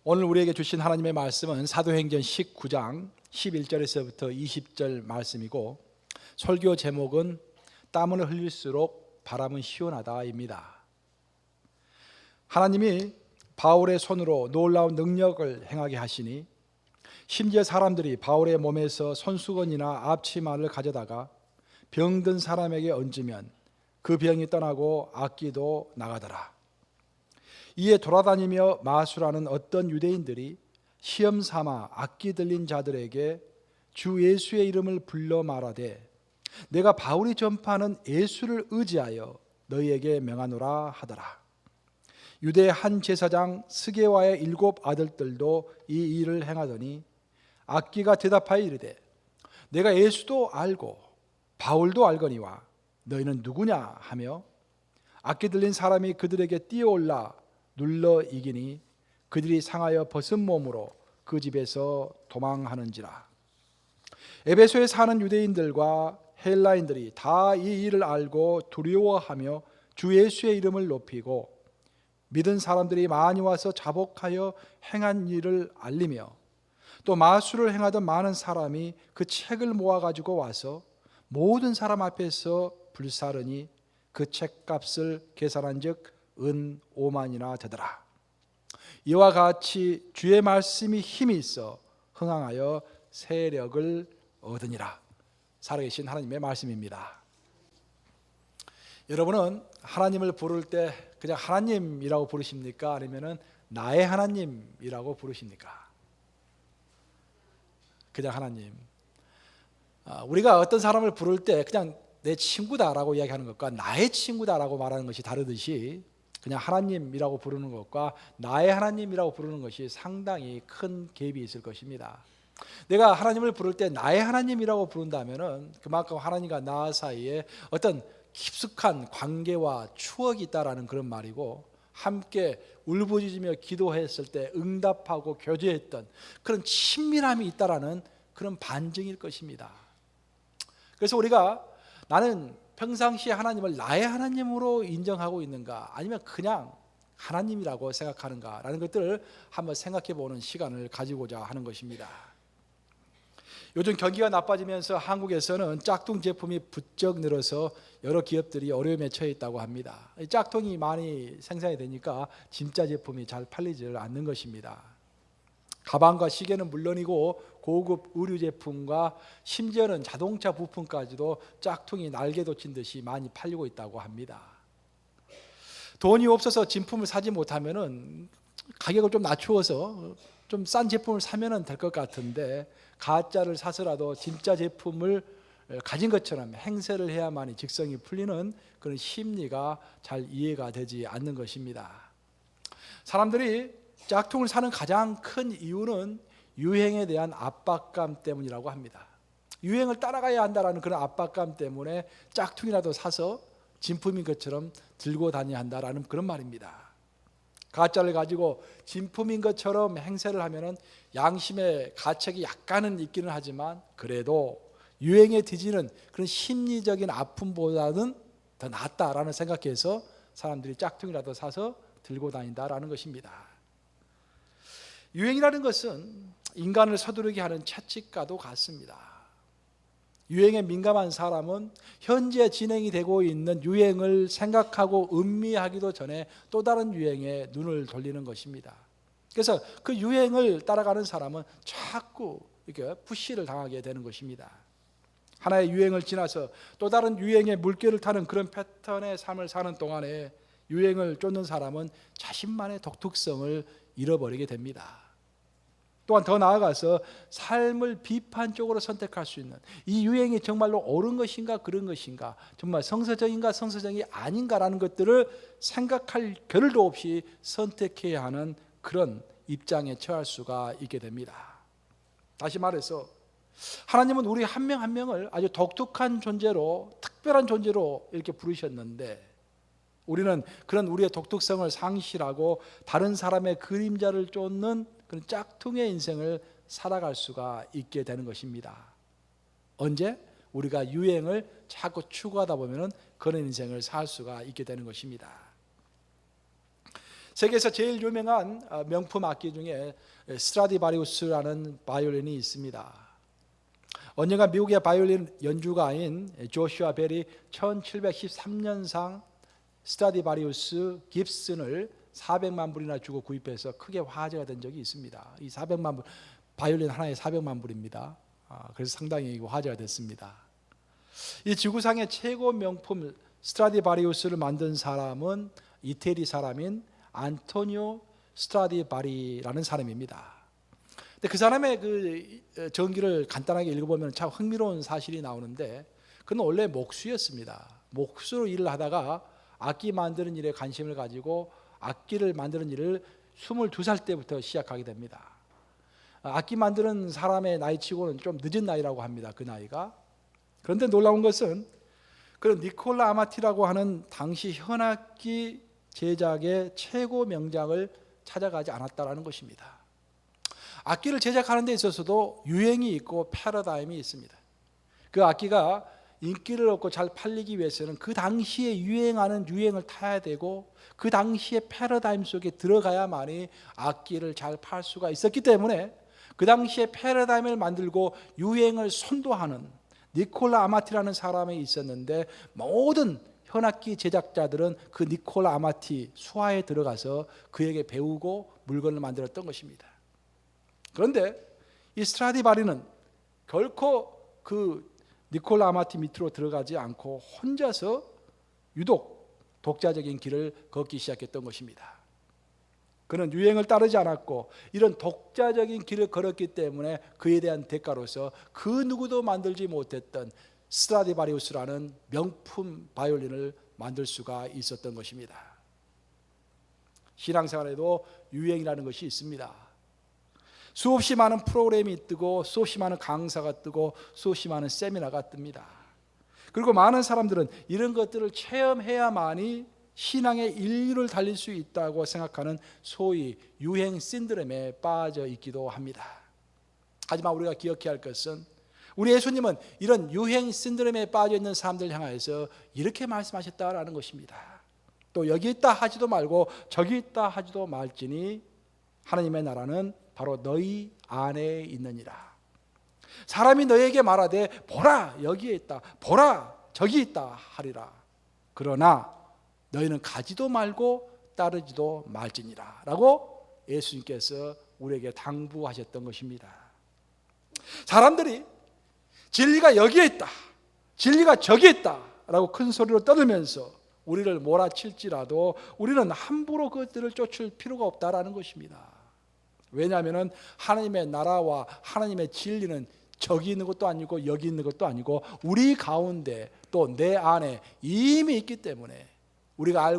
오늘 우리에게 주신 하나님의 말씀은 사도행전 19장 11절에서부터 20절 말씀이고, 설교 제목은 땀을 흘릴수록 바람은 시원하다입니다. 하나님이 바울의 손으로 놀라운 능력을 행하게 하시니, 심지어 사람들이 바울의 몸에서 손수건이나 앞치마를 가져다가 병든 사람에게 얹으면 그 병이 떠나고 악기도 나가더라. 이에 돌아다니며 마술하는 어떤 유대인들이 시험 삼아 악기 들린 자들에게 주 예수의 이름을 불러 말하되, 내가 바울이 전파하는 예수를 의지하여 너희에게 명하노라 하더라. 유대 한 제사장 스게와의 7 아들들도 이 일을 행하더니 악기가 대답하여 이르되, 내가 예수도 알고 바울도 알거니와 너희는 누구냐 하며, 악기 들린 사람이 그들에게 뛰어올라 눌러 이기니 그들이 상하여 벗은 몸으로 그 집에서 도망하는지라. 에베소에 사는 유대인들과 헬라인들이 다 이 일을 알고 두려워하며 주 예수의 이름을 높이고, 믿은 사람들이 많이 와서 자복하여 행한 일을 알리며, 또 마술을 행하던 많은 사람이 그 책을 모아가지고 와서 모든 사람 앞에서 불사르니 그 책값을 계산한 즉 은 5만이나 되더라. 이와 같이 주의 말씀이 힘이 있어 흥황하여 세력을 얻으니라. 살아계신 하나님의 말씀입니다. 여러분은 하나님을 부를 때 그냥 하나님이라고 부르십니까? 아니면 나의 하나님이라고 부르십니까? 그냥 하나님. 우리가 어떤 사람을 부를 때 그냥 내 친구다라고 이야기하는 것과 나의 친구다라고 말하는 것이 다르듯이, 그냥 하나님이라고 부르는 것과 나의 하나님이라고 부르는 것이 상당히 큰 갭이 있을 것입니다. 내가 하나님을 부를 때 나의 하나님이라고 부른다면 그만큼 하나님과 나 사이에 어떤 깊숙한 관계와 추억이 있다라는 그런 말이고, 함께 울부짖으며 기도했을 때 응답하고 교제했던 그런 친밀함이 있다라는 그런 반증일 것입니다. 그래서 우리가 나는 평상시에 하나님을 나의 하나님으로 인정하고 있는가, 아니면 그냥 하나님이라고 생각하는가 라는 것들을 한번 생각해 보는 시간을 가지고자 하는 것입니다. 요즘 경기가 나빠지면서 한국에서는 짝퉁 제품이 부쩍 늘어서 여러 기업들이 어려움에 처해 있다고 합니다. 짝퉁이 많이 생산이 되니까 진짜 제품이 잘 팔리지 않는 것입니다. 가방과 시계는 물론이고 고급 의류 제품과 심지어는 자동차 부품까지도 짝퉁이 날개 돋친 듯이 많이 팔리고 있다고 합니다. 돈이 없어서 진품을 사지 못하면은 가격을 좀 낮추어서 좀 싼 제품을 사면은 될 것 같은데, 가짜를 사서라도 진짜 제품을 가진 것처럼 행세를 해야만이 직성이 풀리는 그런 심리가 잘 이해가 되지 않는 것입니다. 사람들이 짝퉁을 사는 가장 큰 이유는 유행에 대한 압박감 때문이라고 합니다. 유행을 따라가야 한다는 그런 압박감 때문에 짝퉁이라도 사서 진품인 것처럼 들고 다녀야 한다는 그런 말입니다. 가짜를 가지고 진품인 것처럼 행세를 하면 양심의 가책이 약간은 있기는 하지만, 그래도 유행에 뒤지는 그런 심리적인 아픔보다는 더 낫다라는 생각해서 사람들이 짝퉁이라도 사서 들고 다닌다라는 것입니다. 유행이라는 것은 인간을 서두르게 하는 채찍과도 같습니다. 유행에 민감한 사람은 현재 진행이 되고 있는 유행을 생각하고 음미하기도 전에 또 다른 유행에 눈을 돌리는 것입니다. 그래서 그 유행을 따라가는 사람은 자꾸 이렇게 푸시를 당하게 되는 것입니다. 하나의 유행을 지나서 또 다른 유행의 물결을 타는 그런 패턴의 삶을 사는 동안에 유행을 쫓는 사람은 자신만의 독특성을 잃어버리게 됩니다. 또한 더 나아가서 삶을 비판적으로 선택할 수 있는, 이 유행이 정말로 옳은 것인가 그런 것인가, 정말 성서적인가 성서적이 아닌가라는 것들을 생각할 겨를도 없이 선택해야 하는 그런 입장에 처할 수가 있게 됩니다. 다시 말해서 하나님은 우리 한 명 한 명을 아주 독특한 존재로, 특별한 존재로 이렇게 부르셨는데, 우리는 그런 우리의 독특성을 상실하고 다른 사람의 그림자를 쫓는 그런 짝퉁의 인생을 살아갈 수가 있게 되는 것입니다. 언제? 우리가 유행을 자꾸 추구하다 보면 그런 인생을 살 수가 있게 되는 것입니다. 세계에서 제일 유명한 명품 악기 중에 스트라디바리우스라는 바이올린이 있습니다. 언젠가 미국의 바이올린 연주가인 조슈아 벨이 1713년상 스트라디바리우스 깁슨을 400만 불이나 주고 구입해서 크게 화제가 된 적이 있습니다. 이 400만 불, 바이올린 하나에 400만 불입니다. 그래서 상당히 화제가 됐습니다. 이 지구상의 최고 명품 스트라디바리우스를 만든 사람은 이태리 사람인 안토니오 스트라디바리라는 사람입니다. 근데 그 사람의 그 전기를 간단하게 읽어보면 참 흥미로운 사실이 나오는데, 그는 원래 목수였습니다. 목수로 일을 하다가 악기 만드는 일에 관심을 가지고 악기를 만드는 일을 22살 때부터 시작하게 됩니다. 악기 만드는 사람의 나이치고는 좀 늦은 나이라고 합니다. 그 나이가. 그런데 놀라운 것은 그런 니콜라 아마티라고 하는 당시 현악기 제작의 최고 명장을 찾아가지 않았다라는 것입니다. 악기를 제작하는 데 있어서도 유행이 있고 패러다임이 있습니다. 그 악기가 인기를 얻고 잘 팔리기 위해서는 그 당시에 유행하는 유행을 타야 되고 그 당시의 패러다임 속에 들어가야만이 악기를 잘 팔 수가 있었기 때문에 그 당시에 패러다임을 만들고 유행을 선도하는 니콜라 아마티라는 사람이 있었는데, 모든 현악기 제작자들은 그 니콜라 아마티 수하에 들어가서 그에게 배우고 물건을 만들었던 것입니다. 그런데 이 스트라디바리는 결코 그 니콜라 아마티 밑으로 들어가지 않고 혼자서 유독 독자적인 길을 걷기 시작했던 것입니다. 그는 유행을 따르지 않았고 이런 독자적인 길을 걸었기 때문에 그에 대한 대가로서 그 누구도 만들지 못했던 스트라디바리우스라는 명품 바이올린을 만들 수가 있었던 것입니다. 신앙생활에도 유행이라는 것이 있습니다. 수없이 많은 프로그램이 뜨고 수없이 많은 강사가 뜨고 수없이 많은 세미나가 뜹니다. 그리고 많은 사람들은 이런 것들을 체험해야만이 신앙의 인류를 달릴 수 있다고 생각하는 소위 유행 신드롬에 빠져 있기도 합니다. 하지만 우리가 기억해야 할 것은 우리 예수님은 이런 유행 신드롬에 빠져 있는 사람들 향해서 이렇게 말씀하셨다라는 것입니다. 또 여기 있다 하지도 말고 저기 있다 하지도 말지니 하나님의 나라는 바로 너희 안에 있느니라. 사람이 너에게 말하되 보라 여기에 있다, 보라 저기 있다 하리라. 그러나 너희는 가지도 말고 따르지도 말지니라 라고 예수님께서 우리에게 당부하셨던 것입니다. 사람들이 진리가 여기에 있다, 진리가 저기에 있다 라고 큰 소리로 떠들면서 우리를 몰아칠지라도 우리는 함부로 그것들을 쫓을 필요가 없다라는 것입니다. 왜냐하면 하나님의 나라와 하나님의 진리는 저기 있는 것도 아니고 여기 있는 것도 아니고 우리 가운데 또 내 안에 이미 있기 때문에 우리가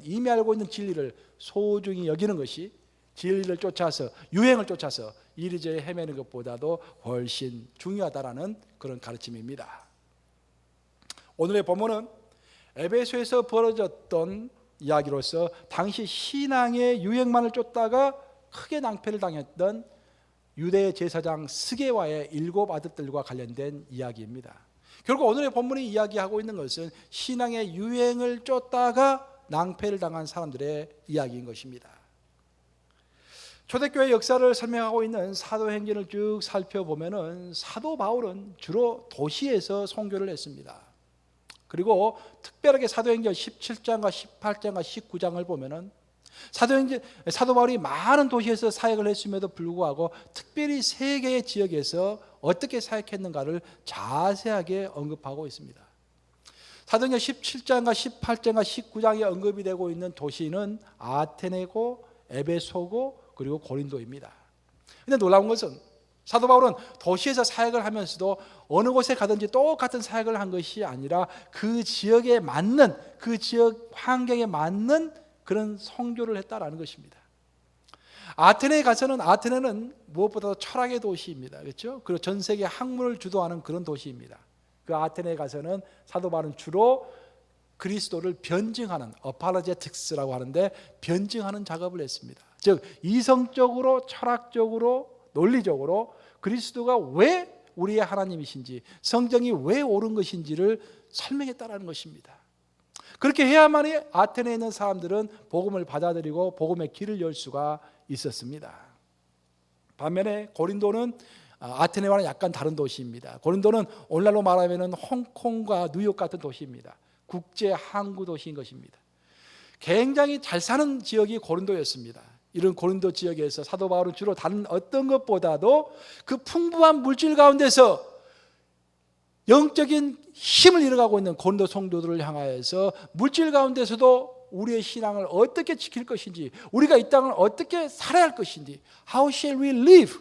이미 알고 있는 진리를 소중히 여기는 것이 진리를 쫓아서 유행을 쫓아서 이리저리 헤매는 것보다도 훨씬 중요하다라는 그런 가르침입니다. 오늘의 본문은 에베소에서 벌어졌던 이야기로서 당시 신앙의 유행만을 쫓다가 크게 낭패를 당했던 유대 제사장 스게와의 7 아들들과 관련된 이야기입니다. 결국 오늘의 본문이 이야기하고 있는 것은 신앙의 유행을 쫓다가 낭패를 당한 사람들의 이야기인 것입니다. 초대교회 역사를 설명하고 있는 사도행전을 쭉 살펴보면 사도 바울은 주로 도시에서 선교를 했습니다. 그리고 특별하게 사도행전 17장과 18장과 19장을 보면 사도 바울이 많은 도시에서 사역을 했음에도 불구하고 특별히 3개의 지역에서 어떻게 사역했는가를 자세하게 언급하고 있습니다. 사도행전 17장과 18장과 19장에 언급이 되고 있는 도시는 아테네고 에베소고 그리고 고린도입니다. 그런데 놀라운 것은 사도 바울은 도시에서 사역을 하면서도 어느 곳에 가든지 똑같은 사역을 한 것이 아니라 그 지역에 맞는, 그 지역 환경에 맞는 그런 선교를 했다라는 것입니다. 아테네에 가서는, 아테네는 무엇보다도 철학의 도시입니다. 그렇죠? 그리고 전 세계 학문을 주도하는 그런 도시입니다. 그 아테네에 가서는 사도 바울은 주로 그리스도를 변증하는, 어파로제틱스라고 하는데 변증하는 작업을 했습니다. 즉 이성적으로, 철학적으로, 논리적으로 그리스도가 왜 우리의 하나님이신지, 성경이 왜 옳은 것인지를 설명했다라는 것입니다. 그렇게 해야만이 아테네에 있는 사람들은 복음을 받아들이고 복음의 길을 열 수가 있었습니다. 반면에 고린도는 아테네와는 약간 다른 도시입니다. 고린도는 오늘날로 말하면 홍콩과 뉴욕 같은 도시입니다. 국제 항구 도시인 것입니다. 굉장히 잘 사는 지역이 고린도였습니다. 이런 고린도 지역에서 사도 바울은 주로 다른 어떤 것보다도 그 풍부한 물질 가운데서 영적인 힘을 잃어가고 있는 고린도 성도들을 향하여서 물질 가운데서도 우리의 신앙을 어떻게 지킬 것인지, 우리가 이 땅을 어떻게 살아야 할 것인지, How shall we live?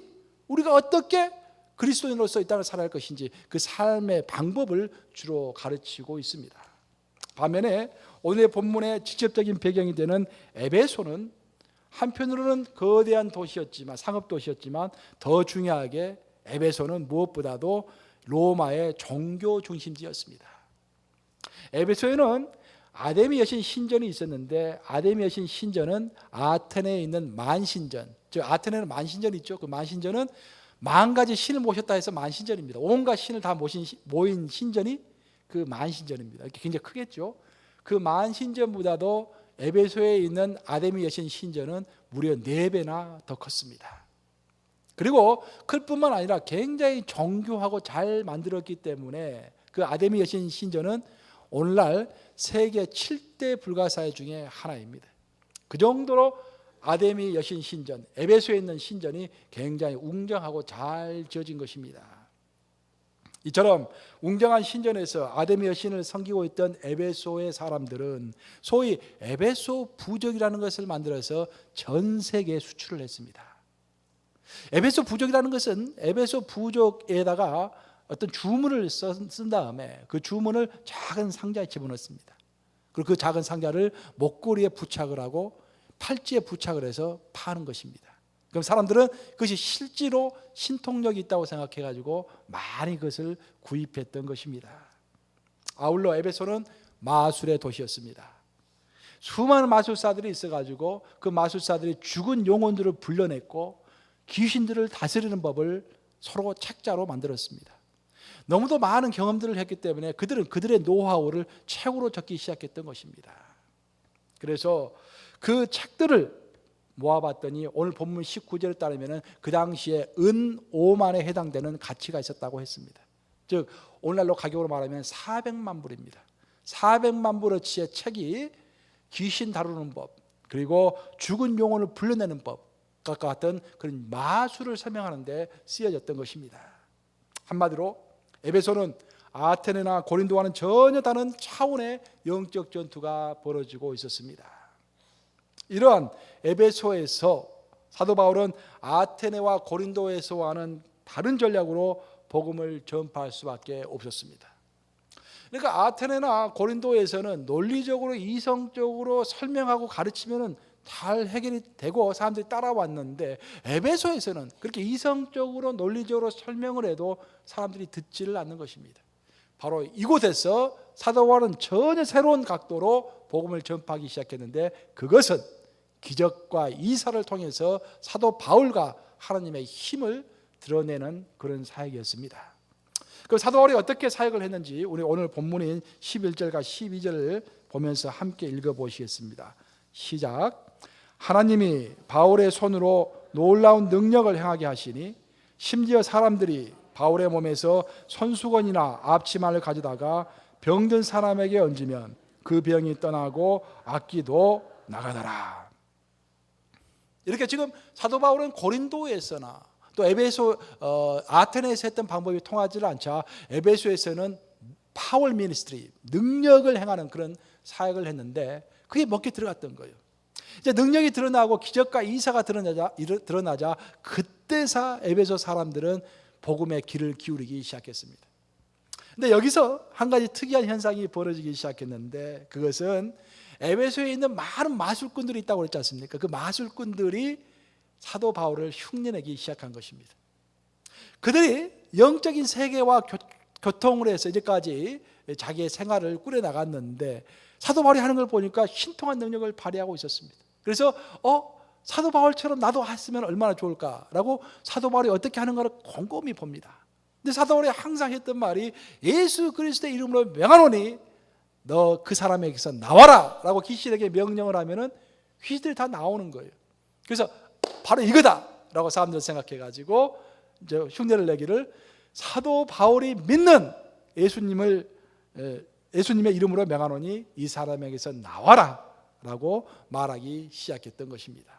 우리가 어떻게 그리스도인으로서 이 땅을 살아야 할 것인지 그 삶의 방법을 주로 가르치고 있습니다. 반면에 오늘의 본문의 직접적인 배경이 되는 에베소는 한편으로는 거대한 도시였지만, 상업 도시였지만 더 중요하게 에베소는 무엇보다도 로마의 종교 중심지였습니다. 에베소에는 아데미 여신 신전이 있었는데, 아데미 여신 신전은 아테네에 있는 만신전, 즉 아테네는 만신전이 있죠. 그 만신전은 만 가지 신을 모셨다 해서 만신전입니다. 온갖 신을 다 모인 신전이 그 만신전입니다. 이렇게 굉장히 크겠죠. 그 만신전보다도 에베소에 있는 아데미 여신 신전은 무려 4배나 더 컸습니다. 그리고 클 뿐만 아니라 굉장히 정교하고 잘 만들었기 때문에 그 아데미 여신 신전은 오늘날 세계 7대 불가사의 중에 하나입니다. 그 정도로 아데미 여신 신전, 에베소에 있는 신전이 굉장히 웅장하고 잘 지어진 것입니다. 이처럼 웅장한 신전에서 아데미 여신을 섬기고 있던 에베소의 사람들은 소위 에베소 부족이라는 것을 만들어서 전 세계에 수출을 했습니다. 에베소 부족이라는 것은 에베소 부족에다가 어떤 주문을 쓴 다음에 그 주문을 작은 상자에 집어넣습니다. 그리고 그 작은 상자를 목걸이에 부착을 하고 팔찌에 부착을 해서 파는 것입니다. 그럼 사람들은 그것이 실제로 신통력이 있다고 생각해가지고 많이 그것을 구입했던 것입니다. 아울러 에베소는 마술의 도시였습니다. 수많은 마술사들이 있어가지고 그 마술사들이 죽은 영혼들을 불러냈고 귀신들을 다스리는 법을 서로 책자로 만들었습니다. 너무도 많은 경험들을 했기 때문에 그들은 그들의 노하우를 책으로 적기 시작했던 것입니다. 그래서 그 책들을 모아봤더니 오늘 본문 19절에 따르면 그 당시에 은 5만에 해당되는 가치가 있었다고 했습니다. 즉 오늘날로 가격으로 말하면 400만 불입니다. 400만 불어치의 책이 귀신 다루는 법, 그리고 죽은 영혼을 불러내는 법과 같은 그런 마술을 설명하는 데 쓰여졌던 것입니다. 한마디로 에베소는 아테네나 고린도와는 전혀 다른 차원의 영적 전투가 벌어지고 있었습니다. 이러한 에베소에서 사도 바울은 아테네와 고린도에서와는 다른 전략으로 복음을 전파할 수밖에 없었습니다. 그러니까 아테네나 고린도에서는 논리적으로 이성적으로 설명하고 가르치면 잘 해결이 되고 사람들이 따라왔는데 에베소에서는 그렇게 이성적으로 논리적으로 설명을 해도 사람들이 듣지를 않는 것입니다. 바로 이곳에서 사도 바울은 전혀 새로운 각도로 복음을 전파하기 시작했는데 그것은 기적과 이사를 통해서 사도 바울과 하나님의 힘을 드러내는 그런 사역이었습니다. 그 사도 바울이 어떻게 사역을 했는지 우리 오늘 본문인 11절과 12절을 보면서 함께 읽어보시겠습니다. 시작. 하나님이 바울의 손으로 놀라운 능력을 행하게 하시니 심지어 사람들이 바울의 몸에서 손수건이나 앞치마를 가져다가 병든 사람에게 얹으면 그 병이 떠나고 악기도 나가더라. 이렇게 지금 사도 바울은 고린도에서나 또 에베소 아테네에서 했던 방법이 통하지 않자 에베소에서는 파워 미니스트리, 능력을 행하는 그런 사역을 했는데 그게 먹게 들어갔던 거예요. 이제 능력이 드러나고 기적과 이사가 드러나자 그때서 에베소 사람들은 복음의 귀를 기울이기 시작했습니다. 근데 여기서 한 가지 특이한 현상이 벌어지기 시작했는데 그것은 에베소에 있는 많은 마술꾼들이 있다고 그랬지 않습니까? 그 마술꾼들이 사도 바울을 흉내내기 시작한 것입니다. 그들이 영적인 세계와 교통을 해서 이제까지 자기의 생활을 꾸려나갔는데 사도 바울이 하는 걸 보니까 신통한 능력을 발휘하고 있었습니다. 그래서 사도 바울처럼 나도 했으면 얼마나 좋을까라고 사도 바울이 어떻게 하는가를 곰곰이 봅니다. 근데 사도 바울이 항상 했던 말이 예수 그리스도의 이름으로 명하노니 너 그 사람에게서 나와라 라고 귀신에게 명령을 하면은 귀신들이 다 나오는 거예요. 그래서 바로 이거다 라고 사람들 생각해가지고 이제 흉내를 내기를 사도 바울이 믿는 예수님의 이름으로 명하노니 이 사람에게서 나와라 라고 말하기 시작했던 것입니다.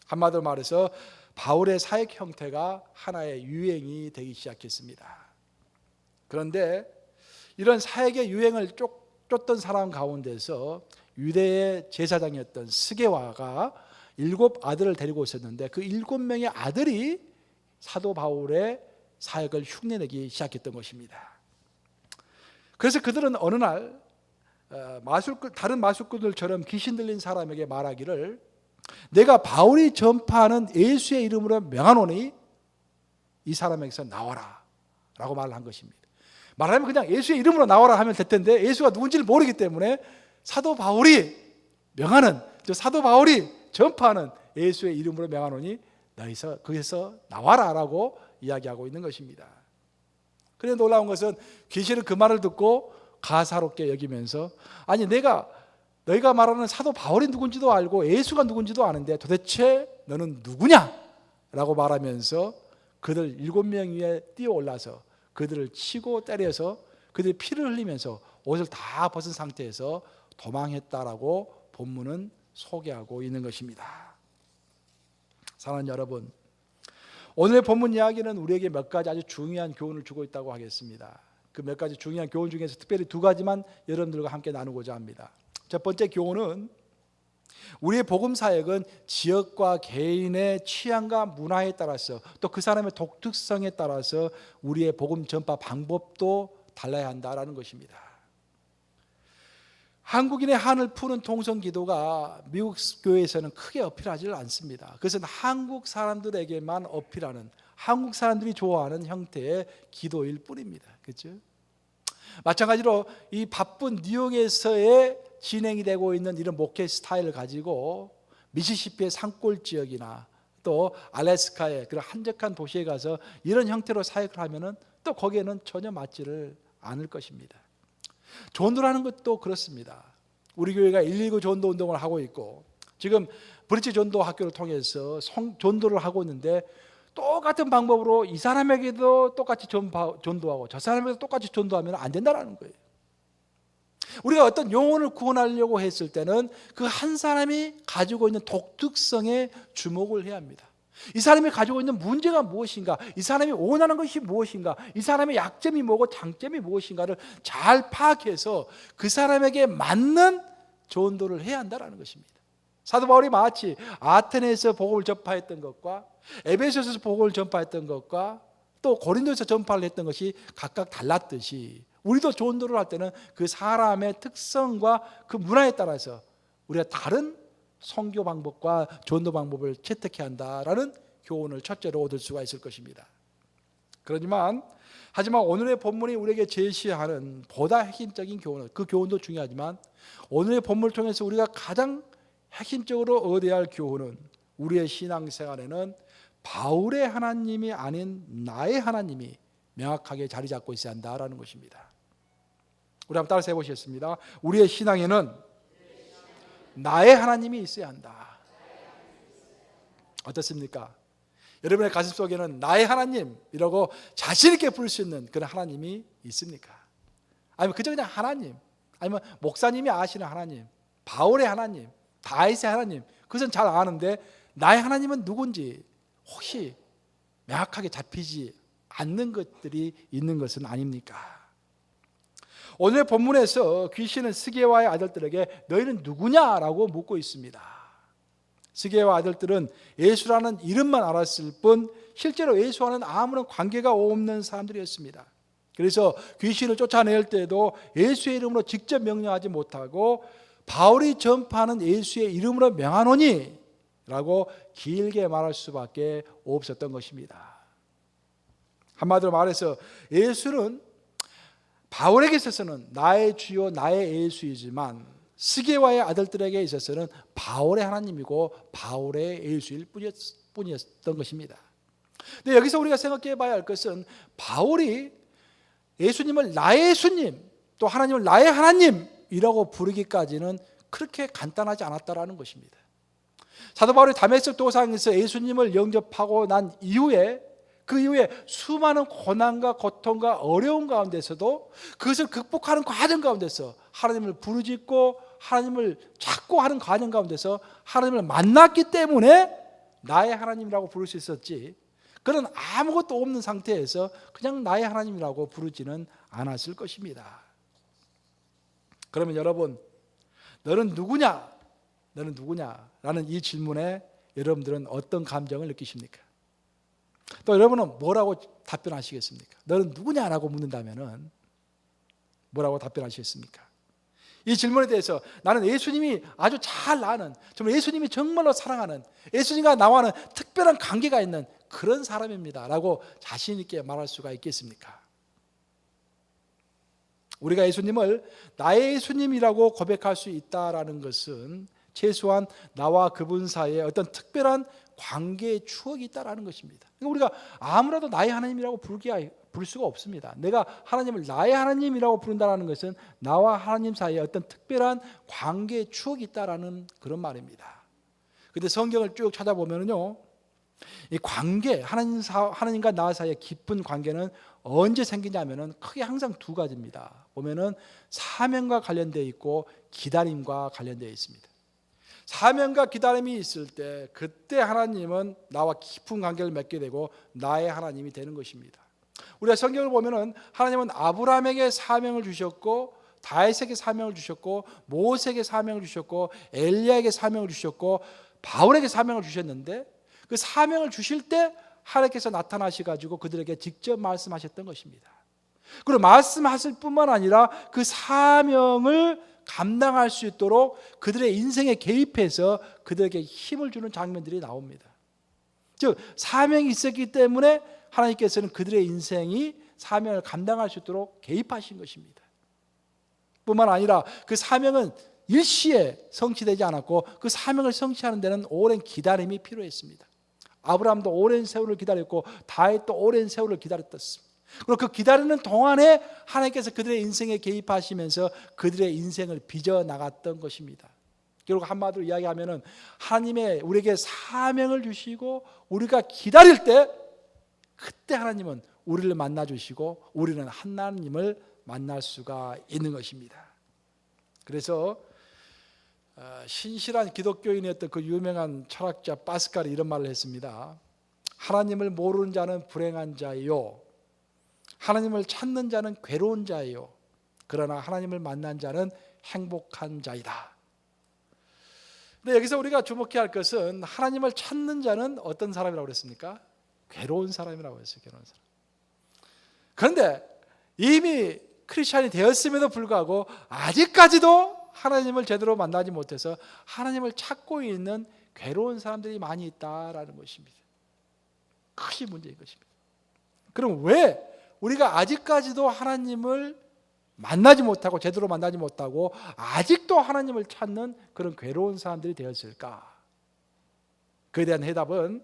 한마디로 말해서 바울의 사역 형태가 하나의 유행이 되기 시작했습니다. 그런데 이런 사역의 유행을 쫓던 사람 가운데서 유대의 제사장이었던 스게와가 7 아들을 데리고 있었는데 그 7명의 아들이 사도 바울의 사역을 흉내내기 시작했던 것입니다. 그래서 그들은 어느 날 다른 마술꾼들처럼 귀신 들린 사람에게 말하기를 내가 바울이 전파하는 예수의 이름으로 명하노니 이 사람에게서 나와라 라고 말을 한 것입니다. 말하면 그냥 예수의 이름으로 나와라 하면 될 텐데 예수가 누군지를 모르기 때문에 사도 바울이 전파하는 예수의 이름으로 명하노니 너희서 거기서 나와라 라고 이야기하고 있는 것입니다. 그런데 놀라운 것은 귀신은 그 말을 듣고 가사롭게 여기면서 아니 너희가 말하는 사도 바울이 누군지도 알고 예수가 누군지도 아는데 도대체 너는 누구냐? 라고 말하면서 그들 7명 위에 뛰어올라서 그들을 치고 때려서 그들이 피를 흘리면서 옷을 다 벗은 상태에서 도망했다라고 본문은 소개하고 있는 것입니다. 사랑하는 여러분, 오늘의 본문 이야기는 우리에게 몇 가지 아주 중요한 교훈을 주고 있다고 하겠습니다. 그 몇 가지 중요한 교훈 중에서 특별히 2가지만 여러분들과 함께 나누고자 합니다. 첫 번째 교훈은 우리의 복음 사역은 지역과 개인의 취향과 문화에 따라서 또 그 사람의 독특성에 따라서 우리의 복음 전파 방법도 달라야 한다라는 것입니다. 한국인의 한을 푸는 통성 기도가 미국 교회에서는 크게 어필하지 않습니다. 그것은 한국 사람들에게만 어필하는 한국 사람들이 좋아하는 형태의 기도일 뿐입니다. 그렇죠? 마찬가지로 이 바쁜 뉴욕에서의 진행이 되고 있는 이런 목회 스타일을 가지고 미시시피의 산골 지역이나 또 알래스카의 그런 한적한 도시에 가서 이런 형태로 사역을 하면은 또 거기에는 전혀 맞지를 않을 것입니다. 전도라는 것도 그렇습니다. 우리 교회가 119 전도 운동을 하고 있고 지금 브릿지 전도 학교를 통해서 전도를 하고 있는데 똑같은 방법으로 이 사람에게도 똑같이 전도하고 저 사람에게도 똑같이 전도하면 안 된다는 거예요. 우리가 어떤 영혼을 구원하려고 했을 때는 그 한 사람이 가지고 있는 독특성에 주목을 해야 합니다. 이 사람이 가지고 있는 문제가 무엇인가, 이 사람이 원하는 것이 무엇인가, 이 사람의 약점이 뭐고 장점이 무엇인가를 잘 파악해서 그 사람에게 맞는 전도를 해야 한다는 것입니다. 사도 바울이 마치 아테네에서 복음을 전파했던 것과 에베소에서 복음을 전파했던 것과 또 고린도에서 전파를 했던 것이 각각 달랐듯이 우리도 전도를 할 때는 그 사람의 특성과 그 문화에 따라서 우리가 다른 선교 방법과 전도 방법을 채택해야 한다라는 교훈을 첫째로 얻을 수가 있을 것입니다. 하지만 오늘의 본문이 우리에게 제시하는 보다 핵심적인 교훈, 그 교훈도 중요하지만 오늘의 본문을 통해서 우리가 가장 핵심적으로 얻어야 할 교훈은 우리의 신앙생활에는 바울의 하나님이 아닌 나의 하나님이 명확하게 자리 잡고 있어야 한다라는 것입니다. 우리 한번 따라서 해보시겠습니다. 우리의 신앙에는 나의 하나님이 있어야 한다. 어떻습니까? 여러분의 가슴 속에는 나의 하나님이라고 자신 있게 부를 수 있는 그런 하나님이 있습니까? 아니면 그저 그냥 하나님, 아니면 목사님이 아시는 하나님, 바울의 하나님, 다윗의 하나님, 그것은 잘 아는데 나의 하나님은 누군지 혹시 명확하게 잡히지 않는 것들이 있는 것은 아닙니까? 오늘 본문에서 귀신은 스게와의 아들들에게 너희는 누구냐라고 묻고 있습니다. 스게와 아들들은 예수라는 이름만 알았을 뿐 실제로 예수와는 아무런 관계가 없는 사람들이었습니다. 그래서 귀신을 쫓아낼 때도 예수의 이름으로 직접 명령하지 못하고 바울이 전파하는 예수의 이름으로 명하노니 라고 길게 말할 수밖에 없었던 것입니다. 한마디로 말해서 예수는 바울에게 있어서는 나의 주요 나의 예수이지만 스게와의 아들들에게 있어서는 바울의 하나님이고 바울의 예수일 뿐이었던 것입니다. 근데 여기서 우리가 생각해 봐야 할 것은 바울이 예수님을 나의 예수님 또 하나님을 나의 하나님 주님이라고 부르기까지는 그렇게 간단하지 않았다라는 것입니다. 사도 바울이 다메섹 도상에서 예수님을 영접하고 난 이후에 그 이후에 수많은 고난과 고통과 어려움 가운데서도 그것을 극복하는 과정 가운데서 하나님을 부르짖고 하나님을 찾고 하는 과정 가운데서 하나님을 만났기 때문에 나의 하나님이라고 부를 수 있었지, 그런 아무것도 없는 상태에서 그냥 나의 하나님이라고 부르지는 않았을 것입니다. 그러면 여러분, 너는 누구냐? 너는 누구냐? 라는 이 질문에 여러분들은 어떤 감정을 느끼십니까? 또 여러분은 뭐라고 답변하시겠습니까? 너는 누구냐라고 묻는다면 뭐라고 답변하시겠습니까? 이 질문에 대해서 나는 예수님이 아주 잘 아는, 정말 예수님이 정말로 사랑하는, 예수님과 나와는 특별한 관계가 있는 그런 사람입니다 라고 자신 있게 말할 수가 있겠습니까? 우리가 예수님을 나의 예수님이라고 고백할 수 있다라는 것은 최소한 나와 그분 사이에 어떤 특별한 관계의 추억이 있다라는 것입니다. 우리가 아무라도 나의 하나님이라고 부를 수가 없습니다. 내가 하나님을 나의 하나님이라고 부른다는 것은 나와 하나님 사이에 어떤 특별한 관계의 추억이 있다라는 그런 말입니다. 그런데 성경을 쭉 찾아보면요, 이 관계, 하나님과 나 사이의 깊은 관계는 언제 생기냐면은 크게 항상 두 가지입니다. 보면은 사명과 관련되어 있고 기다림과 관련되어 있습니다. 사명과 기다림이 있을 때 그때 하나님은 나와 깊은 관계를 맺게 되고 나의 하나님이 되는 것입니다. 우리가 성경을 보면은 하나님은 아브라함에게 사명을 주셨고 다윗에게 사명을 주셨고 모세에게 사명을 주셨고 엘리야에게 사명을 주셨고 바울에게 사명을 주셨는데 그 사명을 주실 때 하나님께서 나타나셔가지고 그들에게 직접 말씀하셨던 것입니다. 그리고 말씀하실 뿐만 아니라 그 사명을 감당할 수 있도록 그들의 인생에 개입해서 그들에게 힘을 주는 장면들이 나옵니다. 즉 사명이 있었기 때문에 하나님께서는 그들의 인생이 사명을 감당할 수 있도록 개입하신 것입니다. 뿐만 아니라 그 사명은 일시에 성취되지 않았고 그 사명을 성취하는 데는 오랜 기다림이 필요했습니다. 아브라함도 오랜 세월을 기다렸고 다윗도 오랜 세월을 기다렸습니다. 그리고 그 기다리는 동안에 하나님께서 그들의 인생에 개입하시면서 그들의 인생을 빚어나갔던 것입니다. 결국 한마디로 이야기하면 하나님의 우리에게 사명을 주시고 우리가 기다릴 때 그때 하나님은 우리를 만나주시고 우리는 하나님을 만날 수가 있는 것입니다. 그래서 신실한 기독교인이었던 그 유명한 철학자 파스칼이 이런 말을 했습니다. 하나님을 모르는 자는 불행한 자요, 하나님을 찾는 자는 괴로운 자예요, 그러나 하나님을 만난 자는 행복한 자이다. 근데 여기서 우리가 주목해야 할 것은 하나님을 찾는 자는 어떤 사람이라고 그랬습니까? 괴로운 사람이라고 했어요. 괴로운 사람. 그런데 이미 크리스찬이 되었음에도 불구하고 아직까지도 하나님을 제대로 만나지 못해서 하나님을 찾고 있는 괴로운 사람들이 많이 있다라는 것입니다. 큰 문제인 것입니다. 그럼 왜 우리가 아직까지도 하나님을 만나지 못하고 제대로 만나지 못하고 아직도 하나님을 찾는 그런 괴로운 사람들이 되었을까? 그에 대한 해답은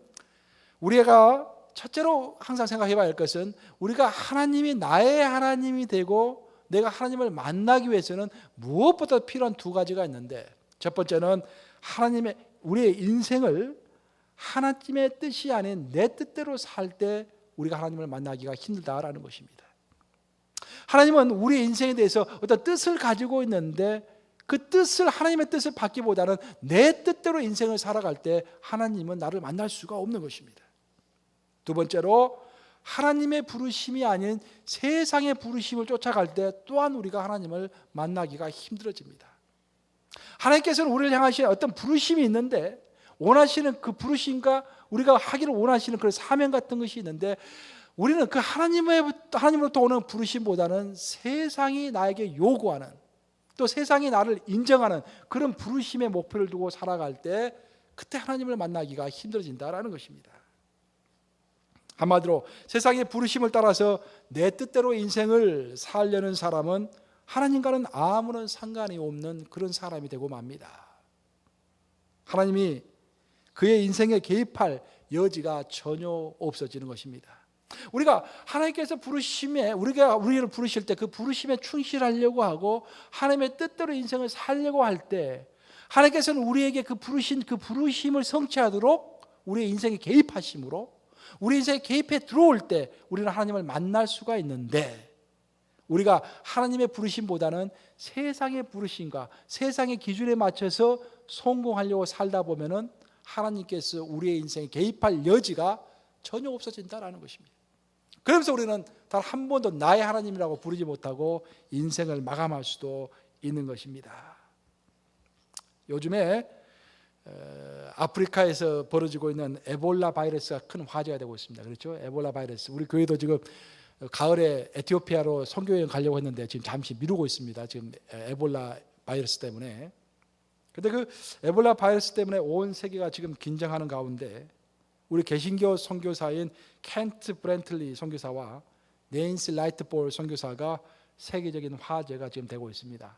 우리가 첫째로 항상 생각해 봐야 할 것은 우리가 하나님이 나의 하나님이 되고 내가 하나님을 만나기 위해서는 무엇보다 필요한 두 가지가 있는데, 첫 번째는 하나님의 우리의 인생을 하나님의 뜻이 아닌 내 뜻대로 살 때 우리가 하나님을 만나기가 힘들다라는 것입니다. 하나님은 우리의 인생에 대해서 어떤 뜻을 가지고 있는데 그 뜻을, 하나님의 뜻을 받기보다는 내 뜻대로 인생을 살아갈 때 하나님은 나를 만날 수가 없는 것입니다. 두 번째로 하나님의 부르심이 아닌 세상의 부르심을 쫓아갈 때 또한 우리가 하나님을 만나기가 힘들어집니다. 하나님께서는 우리를 향하신 어떤 부르심이 있는데 원하시는 그 부르심과 우리가 하기를 원하시는 그런 사명 같은 것이 있는데 우리는 그 하나님으로부터 오는 부르심보다는 세상이 나에게 요구하는, 또 세상이 나를 인정하는 그런 부르심의 목표를 두고 살아갈 때 그때 하나님을 만나기가 힘들어진다라는 것입니다. 한마디로 세상의 부르심을 따라서 내 뜻대로 인생을 살려는 사람은 하나님과는 아무런 상관이 없는 그런 사람이 되고 맙니다. 하나님이 그의 인생에 개입할 여지가 전혀 없어지는 것입니다. 우리가 하나님께서 부르심에 우리를 부르실 때 그 부르심에 충실하려고 하고 하나님의 뜻대로 인생을 살려고 할 때 하나님께서는 우리에게 그 부르심을 성취하도록 우리의 인생에 개입하심으로 우리 인생에 개입해 들어올 때 우리는 하나님을 만날 수가 있는데 우리가 하나님의 부르심보다는 세상의 부르심과 세상의 기준에 맞춰서 성공하려고 살다 보면은 하나님께서 우리의 인생에 개입할 여지가 전혀 없어진다라는 것입니다. 그러면서 우리는 단 한 번도 나의 하나님이라고 부르지 못하고 인생을 마감할 수도 있는 것입니다. 요즘에 아프리카에서 벌어지고 있는 에볼라 바이러스가 큰 화제가 되고 있습니다. 그렇죠? 에볼라 바이러스. 우리 교회도 지금 가을에 에티오피아로 선교여행 가려고 했는데 지금 잠시 미루고 있습니다. 지금 에볼라 바이러스 때문에. 근데 그 에볼라 바이러스 때문에 온 세계가 지금 긴장하는 가운데 우리 개신교 선교사인 켄트 브렌틀리 선교사와 낸시 라이트볼 선교사가 세계적인 화제가 지금 되고 있습니다.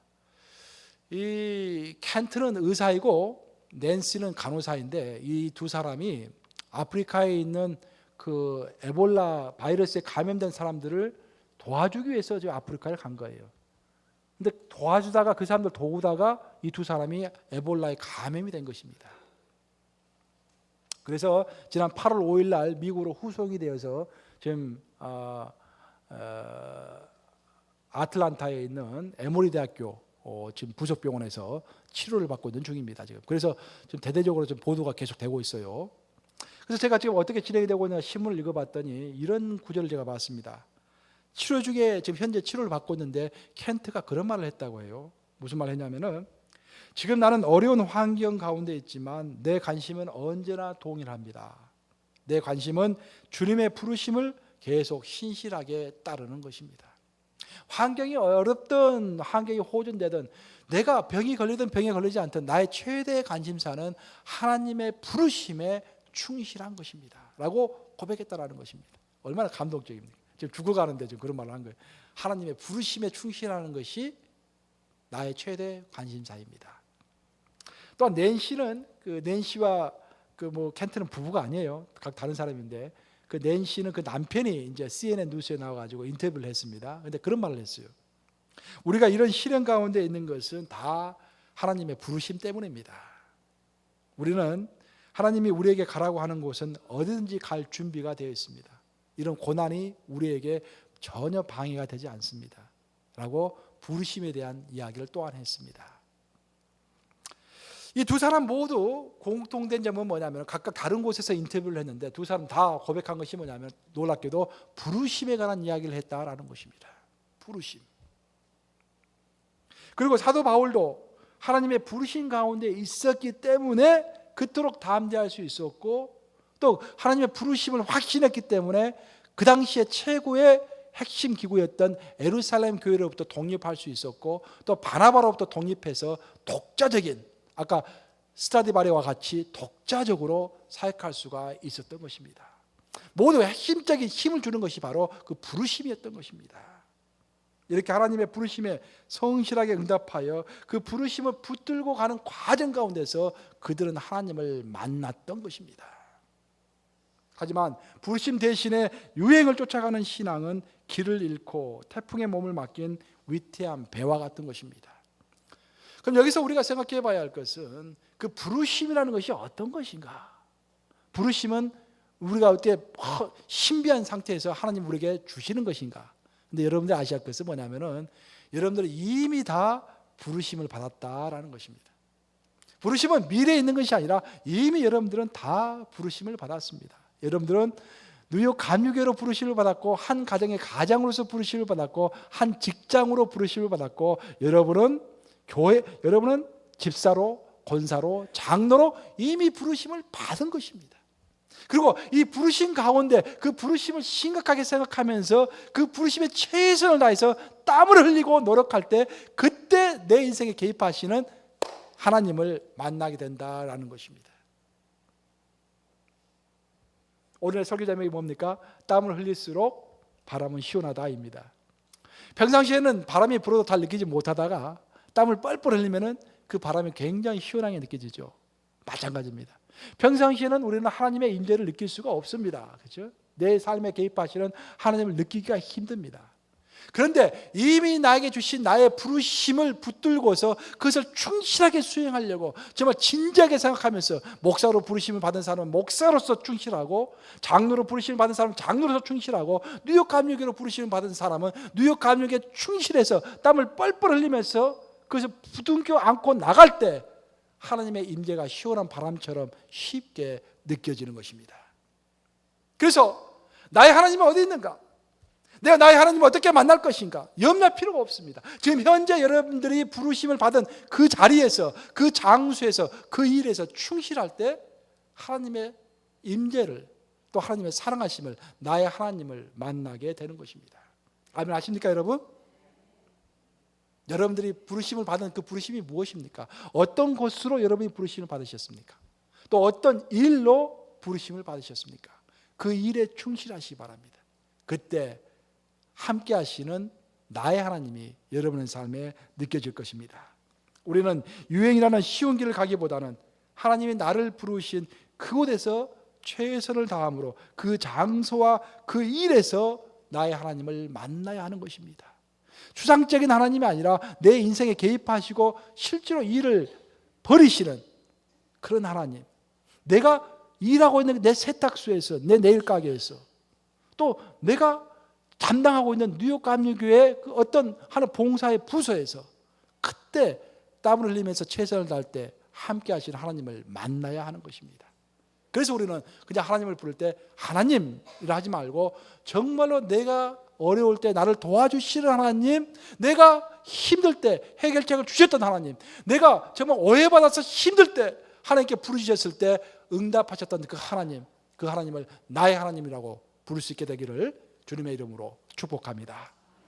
이 켄트는 의사이고 낸시는 간호사인데 이 두 사람이 아프리카에 있는 그 에볼라 바이러스에 감염된 사람들을 도와주기 위해서 지금 아프리카에 간 거예요. 근데 도와주다가 그 사람들 도우다가 이 두 사람이 에볼라에 감염이 된 것입니다. 그래서 지난 8월 5일 날 미국으로 후송이 되어서 지금 아틀란타에 있는 에모리 대학교 지금 부속병원에서 치료를 받고 있는 중입니다. 지금 그래서 지금 대대적으로 좀 보도가 계속 되고 있어요. 그래서 제가 지금 어떻게 진행이 되고 있나 신문을 읽어봤더니 이런 구절을 제가 봤습니다. 치료 중에 지금 현재 치료를 받고 있는데 켄트가 그런 말을 했다고 해요. 무슨 말을 했냐면은 지금 나는 어려운 환경 가운데 있지만 내 관심은 언제나 동일합니다. 내 관심은 주님의 부르심을 계속 신실하게 따르는 것입니다. 환경이 어렵든 환경이 호전되든 내가 병이 걸리든 병에 걸리지 않든 나의 최대 관심사는 하나님의 부르심에 충실한 것입니다 라고 고백했다라는 것입니다. 얼마나 감동적입니까? 지금 죽어가는데 지금 그런 말을 한 거예요. 하나님의 부르심에 충실하는 것이 나의 최대 관심사입니다. 또한 낸시는 그 낸시와 그 켄트는 부부가 아니에요. 각 다른 사람인데 그 낸시는 그 남편이 이제 CNN 뉴스에 나와가지고 인터뷰를 했습니다. 그런데 그런 말을 했어요. 우리가 이런 시련 가운데 있는 것은 다 하나님의 부르심 때문입니다. 우리는 하나님이 우리에게 가라고 하는 곳은 어디든지 갈 준비가 되어 있습니다. 이런 고난이 우리에게 전혀 방해가 되지 않습니다. 라고 부르심에 대한 이야기를 또한 했습니다. 이 두 사람 모두 공통된 점은 뭐냐면 각각 다른 곳에서 인터뷰를 했는데 두 사람 다 고백한 것이 뭐냐면 놀랍게도 부르심에 관한 이야기를 했다라는 것입니다. 부르심. 그리고 사도 바울도 하나님의 부르심 가운데 있었기 때문에 그토록 담대할 수 있었고 또 하나님의 부르심을 확신했기 때문에 그 당시에 최고의 핵심 기구였던 예루살렘 교회로부터 독립할 수 있었고 또 바나바로부터 독립해서 독자적인 아까 스타디바리와 같이 독자적으로 사역할 수가 있었던 것입니다. 모두 핵심적인 힘을 주는 것이 바로 그 부르심이었던 것입니다. 이렇게 하나님의 부르심에 성실하게 응답하여 그 부르심을 붙들고 가는 과정 가운데서 그들은 하나님을 만났던 것입니다. 하지만 부르심 대신에 유행을 쫓아가는 신앙은 길을 잃고 태풍에 몸을 맡긴 위태한 배와 같은 것입니다. 그럼 여기서 우리가 생각해 봐야 할 것은 그 부르심이라는 것이 어떤 것인가? 부르심은 우리가 어떻게 신비한 상태에서 하나님 우리에게 주시는 것인가? 근데 여러분들이 아셔야 할 것은 뭐냐면은 여러분들은 이미 다 부르심을 받았다라는 것입니다. 부르심은 미래에 있는 것이 아니라 이미 여러분들은 다 부르심을 받았습니다. 여러분들은 뉴욕 감유교로 부르심을 받았고 한 가정의 가장으로서 부르심을 받았고 한 직장으로 부르심을 받았고 여러분은 집사로 권사로 장로로 이미 부르심을 받은 것입니다. 그리고 이 부르심 가운데 그 부르심을 심각하게 생각하면서 그 부르심에 최선을 다해서 땀을 흘리고 노력할 때 그때 내 인생에 개입하시는 하나님을 만나게 된다라는 것입니다. 오늘의 설교 제목이 뭡니까? 땀을 흘릴수록 바람은 시원하다입니다. 평상시에는 바람이 불어도 잘 느끼지 못하다가 땀을 뻘뻘 흘리면은 그 바람이 굉장히 시원하게 느껴지죠. 마찬가지입니다. 평상시에는 우리는 하나님의 임재를 느낄 수가 없습니다. 그렇죠? 내 삶에 개입하시는 하나님을 느끼기가 힘듭니다. 그런데 이미 나에게 주신 나의 부르심을 붙들고서 그것을 충실하게 수행하려고 정말 진지하게 생각하면서, 목사로 부르심을 받은 사람은 목사로서 충실하고, 장로로 부르심을 받은 사람은 장로로서 충실하고, 뉴욕 감리교로 부르심을 받은 사람은 뉴욕 감리교에 충실해서 땀을 뻘뻘 흘리면서 그것을 부둥켜 안고 나갈 때 하나님의 임재가 시원한 바람처럼 쉽게 느껴지는 것입니다. 그래서 나의 하나님은 어디 있는가? 내가 나의 하나님을 어떻게 만날 것인가? 염려할 필요가 없습니다. 지금 현재 여러분들이 부르심을 받은 그 자리에서, 그 장소에서, 그 일에서 충실할 때 하나님의 임재를, 또 하나님의 사랑하심을, 나의 하나님을 만나게 되는 것입니다. 아멘 아십니까 여러분? 여러분들이 부르심을 받은 그 부르심이 무엇입니까? 어떤 것으로 여러분이 부르심을 받으셨습니까? 또 어떤 일로 부르심을 받으셨습니까? 그 일에 충실하시기 바랍니다. 그때 함께 하시는 나의 하나님이 여러분의 삶에 느껴질 것입니다. 우리는 유행이라는 쉬운 길을 가기보다는 하나님이 나를 부르신 그곳에서 최선을 다함으로 그 장소와 그 일에서 나의 하나님을 만나야 하는 것입니다. 추상적인 하나님이 아니라 내 인생에 개입하시고 실제로 일을 벌이시는 그런 하나님, 내가 일하고 있는 내 세탁소에서, 내 네일 가게에서, 또 내가 담당하고 있는 뉴욕 감리교회 그 어떤 하는 봉사의 부서에서 그때 땀을 흘리면서 최선을 다할 때 함께 하시는 하나님을 만나야 하는 것입니다. 그래서 우리는 그냥 하나님을 부를 때 하나님이라 하지 말고 정말로 내가 어려울 때 나를 도와주시는 하나님, 내가 힘들 때 해결책을 주셨던 하나님, 내가 정말 오해받아서 힘들 때 하나님께 부르셨을 때 응답하셨던 그 하나님, 그 하나님을 나의 하나님이라고 부를 수 있게 되기를 주님의 이름으로 축복합니다.